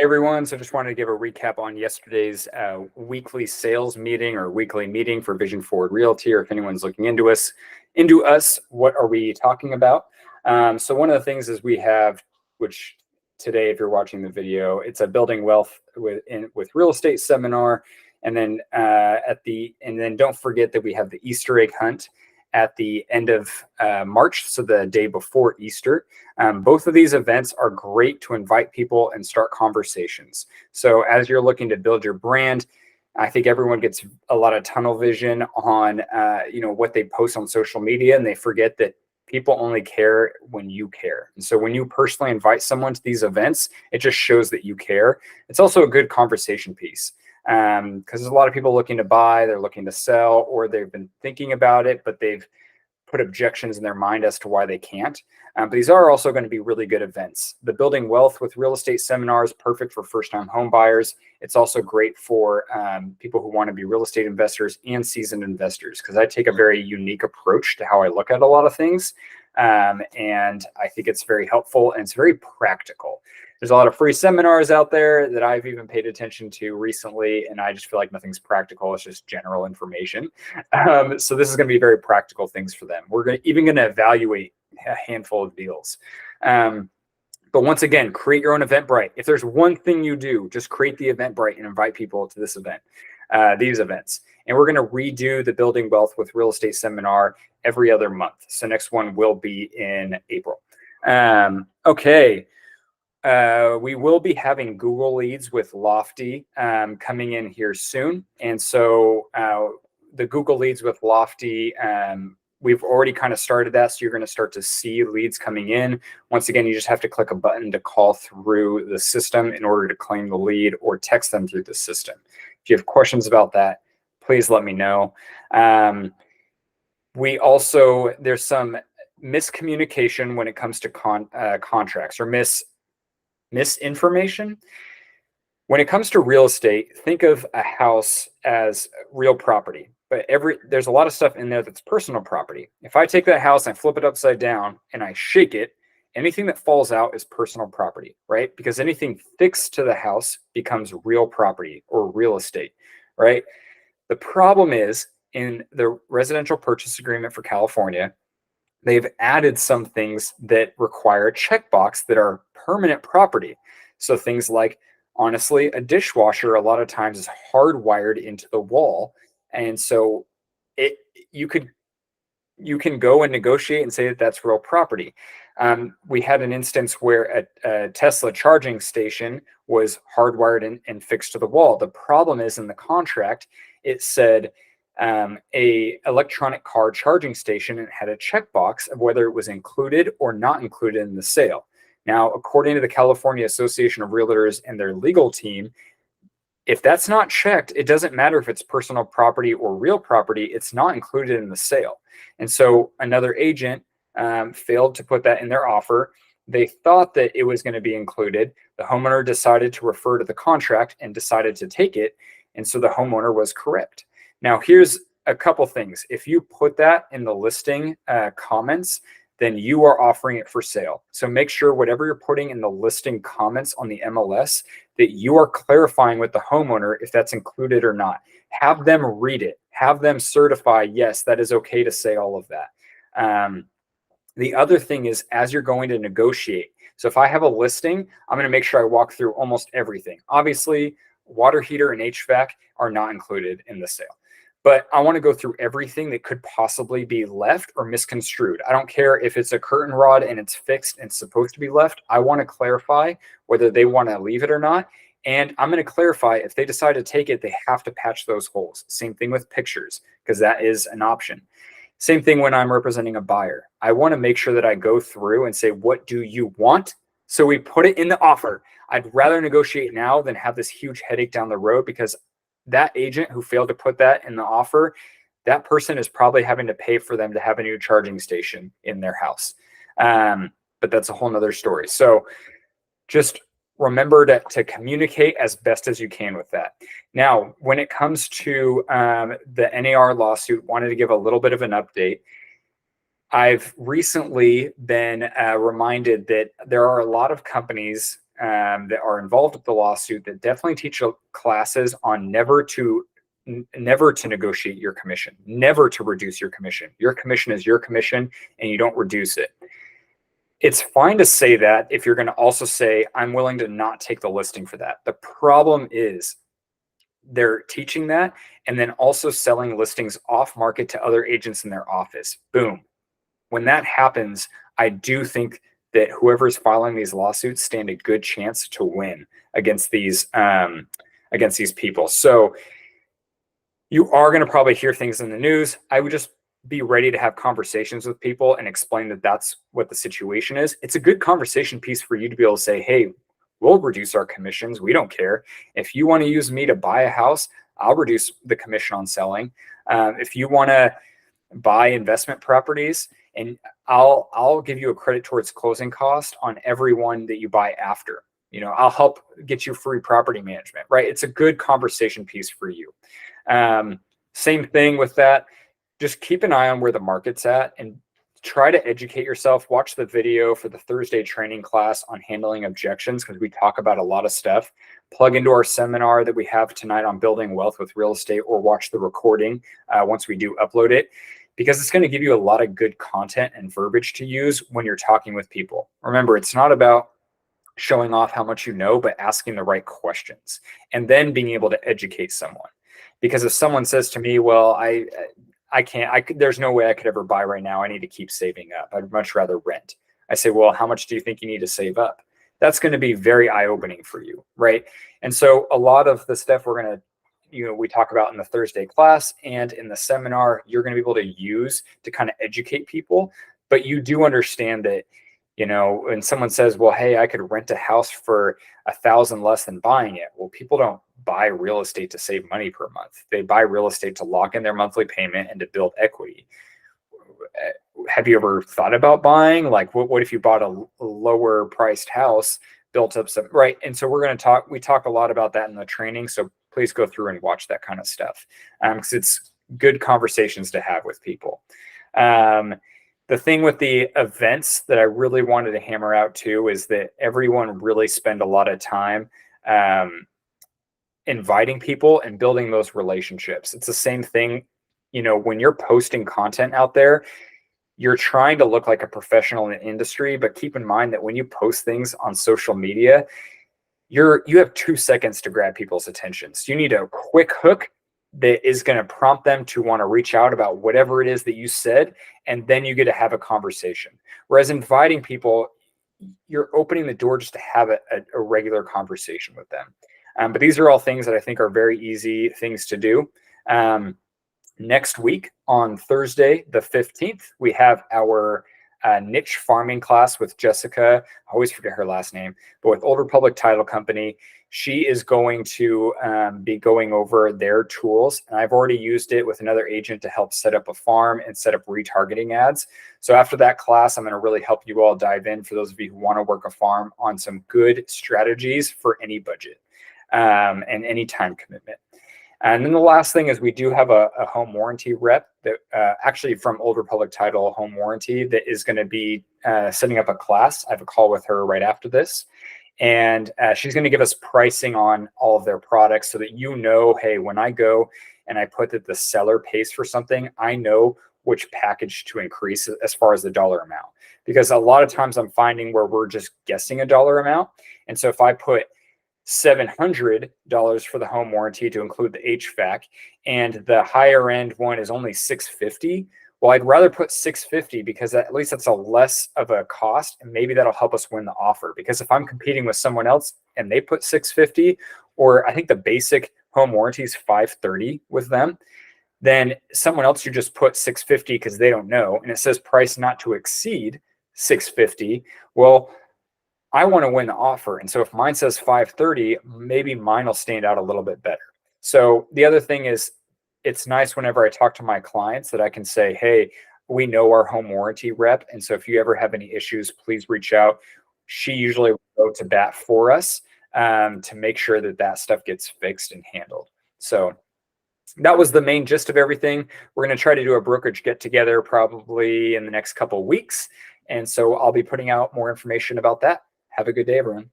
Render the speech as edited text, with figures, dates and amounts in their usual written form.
Everyone. So just wanted to give a recap on yesterday's weekly sales meeting or weekly meeting for Vision Forward Realty, or if anyone's looking into us, what are we talking about? So one of the things is we have, which today, if you're watching the video, it's a building wealth with real estate seminar. And then don't forget that we have the Easter egg hunt at the end of March, so the day before Easter. Both of these events are great to invite people and start conversations. So as you're looking to build your brand, I think everyone gets a lot of tunnel vision on what they post on social media, and they forget that people only care when you care. And so when you personally invite someone to these events, it just shows that you care. It's also a good conversation piece. Because there's a lot of people looking to buy, they're looking to sell, or they've been thinking about it, but they've put objections in their mind as to why they can't. But these are also going to be really good events. The Building Wealth with Real Estate seminar is perfect for first-time home buyers. It's also great for people who want to be real estate investors and seasoned investors, because I take a very unique approach to how I look at a lot of things. And I think it's very helpful and it's very practical. There's a lot of free seminars out there that I've even paid attention to recently, and I just feel like nothing's practical. It's just general information. So this is going to be very practical things for them. We're even going to evaluate a handful of deals. But once again, create your own Eventbrite. If there's one thing you do, just create the Eventbrite and invite people to this event, these events. And we're going to redo the Building Wealth with Real Estate seminar every other month. So next one will be in April. Okay. We will be having Google Leads with Lofty coming in here soon. And so the Google Leads with Lofty, we've already kind of started that. So you're going to start to see leads coming in. Once again, you just have to click a button to call through the system in order to claim the lead, or text them through the system. If you have questions about that, please let me know. There's some miscommunication when it comes to contracts, or misinformation. When it comes to real estate, think of a house as real property, but there's a lot of stuff in there that's personal property. If I take that house and I flip it upside down and I shake it, anything that falls out is personal property, right? Because anything fixed to the house becomes real property or real estate, right? The problem is, in the residential purchase agreement for California, they've added some things that require a checkbox that are permanent property. So things like, honestly, a dishwasher a lot of times is hardwired into the wall. And so you can go and negotiate and say that that's real property. We had an instance where a Tesla charging station was hardwired and fixed to the wall. The problem is, in the contract, it said a electronic car charging station, and it had a checkbox of whether it was included or not included in the sale. Now, according to the California Association of Realtors and their legal team, if that's not checked, it doesn't matter if it's personal property or real property, it's not included in the sale. And so another agent failed to put that in their offer. They thought that it was going to be included. The homeowner decided to refer to the contract and decided to take it. And so the homeowner was correct. Now, here's a couple things. If you put that in the listing comments, then you are offering it for sale. So make sure whatever you're putting in the listing comments on the MLS, that you are clarifying with the homeowner if that's included or not. Have them read it. Have them certify, yes, that is okay to say all of that. The other thing is, as you're going to negotiate, so if I have a listing, I'm going to make sure I walk through almost everything. Obviously, water heater and HVAC are not included in the sale. But I want to go through everything that could possibly be left or misconstrued. I don't care if it's a curtain rod and it's fixed and supposed to be left. I want to clarify whether they want to leave it or not. And I'm going to clarify, if they decide to take it, they have to patch those holes. Same thing with pictures, because that is an option. Same thing when I'm representing a buyer. I want to make sure that I go through and say, what do you want? So we put it in the offer. I'd rather negotiate now than have this huge headache down the road, because that agent who failed to put that in the offer, that person is probably having to pay for them to have a new charging station in their house. But that's a whole nother story. So just remember to communicate as best as you can with that. Now, when it comes to the NAR lawsuit, wanted to give a little bit of an update. I've recently been reminded that there are a lot of companies that are involved with the lawsuit that definitely teach classes on never to negotiate your commission, never to reduce your commission. Your commission is your commission, and you don't reduce it. It's fine to say that if you're going to also say, I'm willing to not take the listing for that. The problem is they're teaching that and then also selling listings off market to other agents in their office. Boom. When that happens, I do think that whoever's filing these lawsuits stand a good chance to win against these people. So you are going to probably hear things in the news. I would just be ready to have conversations with people and explain that that's what the situation is. It's a good conversation piece for you to be able to say, hey, we'll reduce our commissions. We don't care. If you want to use me to buy a house, I'll reduce the commission on selling. If you want to buy investment properties, and I'll give you a credit towards closing cost on every one that you buy after. I'll help get you free property management, right? It's a good conversation piece for you. Same thing with that. Just keep an eye on where the market's at and try to educate yourself. Watch the video for the Thursday training class on handling objections, because we talk about a lot of stuff. Plug into our seminar that we have tonight on building wealth with real estate, or watch the recording once we do upload it, because it's going to give you a lot of good content and verbiage to use when you're talking with people. Remember, it's not about showing off how much you know, but asking the right questions and then being able to educate someone. Because if someone says to me, well, I can't, there's no way I could ever buy right now. I need to keep saving up. I'd much rather rent. I say, well, how much do you think you need to save up? That's going to be very eye-opening for you, right? And so a lot of the stuff we're going to, we talk about in the Thursday class and in the seminar, you're going to be able to use to kind of educate people. But you do understand that, when someone says, well, hey, I could rent a house for $1,000 less than buying it. Well, people don't buy real estate to save money per month. They buy real estate to lock in their monthly payment and to build equity. Have you ever thought about buying? Like, what if you bought a lower priced house, built up some, right? And so we talk a lot about that in the training. So please go through and watch that kind of stuff, because it's good conversations to have with people. The thing with the events that I really wanted to hammer out too is that everyone really spend a lot of time inviting people and building those relationships. It's the same thing, when you're posting content out there, you're trying to look like a professional in the industry, but keep in mind that when you post things on social media, you have 2 seconds to grab people's attention. So you need a quick hook that is going to prompt them to want to reach out about whatever it is that you said, and then you get to have a conversation. Whereas inviting people, you're opening the door just to have a regular conversation with them. But these are all things that I think are very easy things to do. Next week on Thursday, the 15th, we have our niche farming class with Jessica. I always forget her last name, but with Old Republic Title Company. She is going to be going over their tools. And I've already used it with another agent to help set up a farm and set up retargeting ads. So after that class, I'm going to really help you all dive in, for those of you who want to work a farm, on some good strategies for any budget and any time commitment. And then the last thing is we do have a home warranty rep that actually from Old Republic Title Home Warranty that is going to be setting up a class. I have a call with her right after this. And she's going to give us pricing on all of their products so that hey, when I go and I put that the seller pays for something, I know which package to increase as far as the dollar amount. Because a lot of times I'm finding where we're just guessing a dollar amount. And so if I put $700 for the home warranty to include the HVAC, and the higher end one is only $650. Well, I'd rather put $650 because at least that's a less of a cost, and maybe that'll help us win the offer. Because if I'm competing with someone else and they put $650, or I think the basic home warranty is $530 with them, then someone else should just put $650 because they don't know, and it says price not to exceed $650. Well, I want to win the offer. And so if mine says $530, maybe mine will stand out a little bit better. So the other thing is, it's nice whenever I talk to my clients that I can say, hey, we know our home warranty rep. And so if you ever have any issues, please reach out. She usually will go to bat for us to make sure that that stuff gets fixed and handled. So that was the main gist of everything. We're going to try to do a brokerage get together probably in the next couple of weeks. And so I'll be putting out more information about that. Have a good day, everyone.